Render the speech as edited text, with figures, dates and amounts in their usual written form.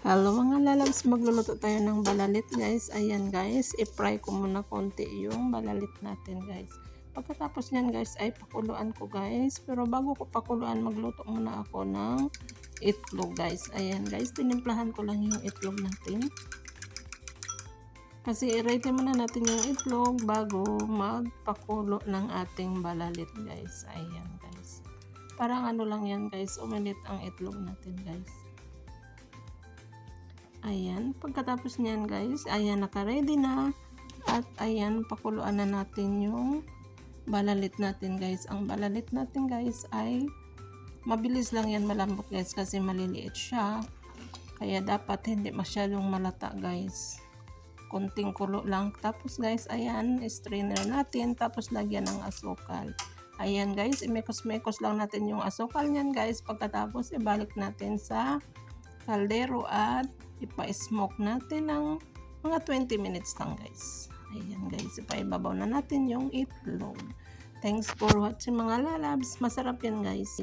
Hello mga lalabs, magluluto tayo ng balalit guys. Ayan guys, i-fry ko muna konti yung balalit natin guys. Pagkatapos nyan guys ay pakuluan ko guys. Pero bago ko pakuluan, magluto muna ako ng itlog guys. Ayan guys, tinimplahan ko lang yung itlog natin. Kasi i-ready muna natin yung itlog bago magpakulo ng ating balalit guys. Ayan guys. Parang ano lang yan guys, uminit ang itlog natin guys. Ayan, pagkatapos niyan guys, ayan naka-ready na. At ayan, pakuluan na natin yung balalit natin guys. Ang balalit natin guys ay mabilis lang yan malambot guys kasi maliliit siya. Kaya dapat hindi masyadong malata guys. Kunting kulo lang. Tapos guys, ayan, strainer natin. Tapos lagyan ng asukal. Ayan guys, imekos-mekos lang natin yung asukal niyan guys. Pagkatapos ibalik natin sa kaldero at ipa-smoke natin ng mga 20 minutes lang guys. Ayan guys, ipaibabaw na natin yung itlog. Thanks for watching mga lalabs. Masarap yan guys.